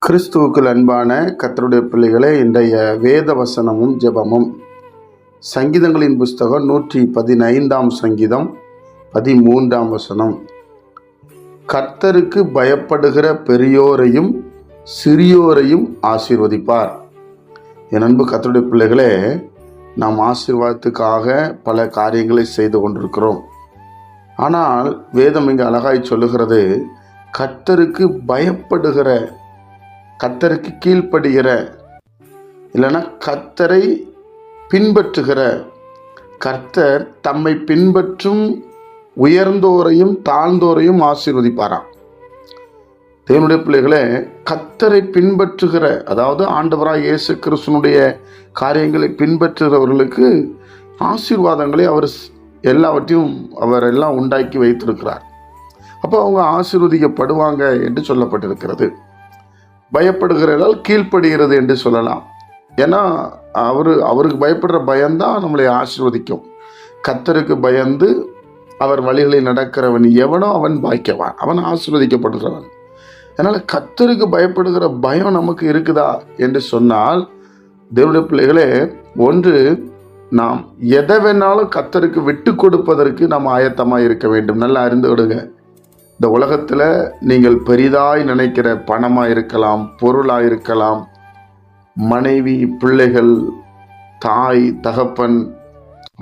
கிறிஸ்துவுக்குள் அன்பான கர்த்தருடைய பிள்ளைகளே, இன்றைய வேத வசனமும் ஜெபமும் சங்கீதங்களின் புஸ்தகம் 115 சங்கீதம் 13 வசனம். கர்த்தருக்கு பயப்படுகிற பெரியோரையும் சிறியோரையும் ஆசீர்வதிப்பார். என் அன்பு கர்த்தருடைய பிள்ளைகளே, நாம் ஆசீர்வாதத்துக்காக பல காரியங்களை செய்து கொண்டிருக்கிறோம். ஆனால் வேதம் இங்கு அழகாய் சொல்லுகிறது, கர்த்தருக்கு பயப்படுகிற, கர்த்தருக்கு கீழ்ப்படுகிற, இல்லைன்னா கர்த்தரை பின்பற்றுகிற, கர்த்தர் தம்மை பின்பற்றும் உயர்ந்தோரையும் தாழ்ந்தோரையும் ஆசீர்வதிப்பாராம். தேவனுடைய பிள்ளைகளே, கர்த்தரை பின்பற்றுகிற, அதாவது ஆண்டவராய் இயேசு கிறிஸ்துவினுடைய காரியங்களை பின்பற்றுகிறவர்களுக்கு ஆசீர்வாதங்களை அவர் எல்லாவற்றையும் எல்லாம் உண்டாக்கி வைத்திருக்கிறார். அப்போ அவங்க ஆசீர்வதிக்கப்படுவாங்க என்று சொல்லப்பட்டிருக்கிறது. பயப்படுகிறதால் கீழ்ப்படுகிறது என்று சொல்லலாம். ஏன்னா அவருக்கு பயப்படுற பயம்தான் நம்மளை ஆசீர்வதிக்கும். கர்த்தருக்கு பயந்து அவர் வழிகளில் நடக்கிறவன் எவனோ அவன் பாக்கியவான், அவன் ஆசீர்வதிக்கப்படுகிறவன். அதனால் கர்த்தருக்கு பயப்படுகிற பயம் நமக்கு இருக்குதா என்று சொன்னால், தேவனுடைய பிள்ளைகளே, ஒன்று, நாம் எதை வேணாலும் கர்த்தருக்கு விட்டு கொடுப்பதற்கு நாம் ஆயத்தமாக இருக்க வேண்டும். நல்லா அறிந்து விடுங்க. இந்த உலகத்தில் நீங்கள் பெரிதாய் நினைக்கிற பணமாக இருக்கலாம், பொருளாக இருக்கலாம், மனைவி, பிள்ளைகள், தாய், தகப்பன்,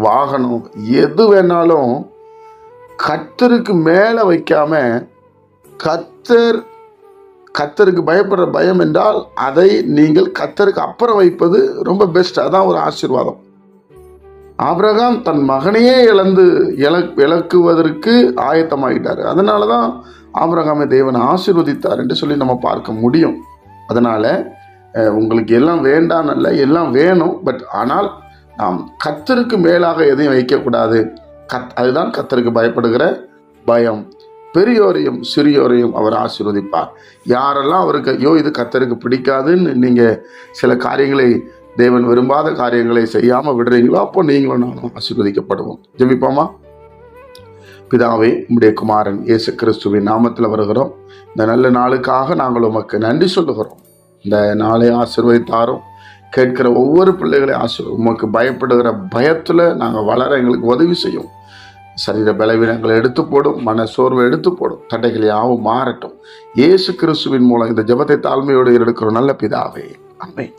வாகனம், எது வேணாலும் கர்த்தருக்கு மேலே வைக்காம, கர்த்தருக்கு பயப்படுற பயம் என்றால் அதை நீங்கள் கர்த்தருக்கு அப்புறம் வைப்பது ரொம்ப பெஸ்ட். அதான் ஒரு ஆசீர்வாதம். ஆபிரகாம் தன் மகனையே இழக்குவதற்கு ஆயத்தமாகிட்டார். அதனால தான் ஆபிரகாமை தேவன் ஆசீர்வதித்தார் என்று சொல்லி நம்ம பார்க்க முடியும். அதனால் உங்களுக்கு எல்லாம் வேண்டாம், அல்ல, எல்லாம் வேணும். பட் ஆனால் நாம் கர்த்தருக்கு மேலாக எதையும் வைக்கக்கூடாது. அதுதான் கர்த்தருக்கு பயப்படுகிற பயம். பெரியோரையும் சிறியோரையும் அவர் ஆசீர்வதிப்பார். யாரெல்லாம் அவருக்கு ஐயோ இது கர்த்தருக்கு பிடிக்காதுன்னு நீங்கள் சில காரியங்களை, தேவன் விரும்பாத காரியங்களை செய்யாமல் விடுறீங்களோ, அப்போ நீங்களும் நானும் ஆசீர்வதிக்கப்படுவோம். ஜெபிப்போமா? பிதாவே, உம்முடைய குமாரன் இயேசு கிறிஸ்துவின் நாமத்தில் வருகிறோம். இந்த நல்ல நாளுக்காக நாங்கள் உமக்கு நன்றி சொல்லுகிறோம். இந்த நாளை ஆசீர்வதித்தாரும், கேட்கிற ஒவ்வொரு பிள்ளைகளையும் உமக்கு பயப்படுகிற பயத்தில் நாங்கள் வளர எங்களுக்கு உதவி செய்யும். சரீர பலவீனங்களை எடுத்து போடும், மன சோர்வை எடுத்து போடும், தடைகளை யாவும் மாறட்டும். இயேசு கிறிஸ்துவின் மூலம் இந்த ஜெபத்தை தாழ்மையோடு எடுக்கிறோம் நல்ல பிதாவே, ஆமென்.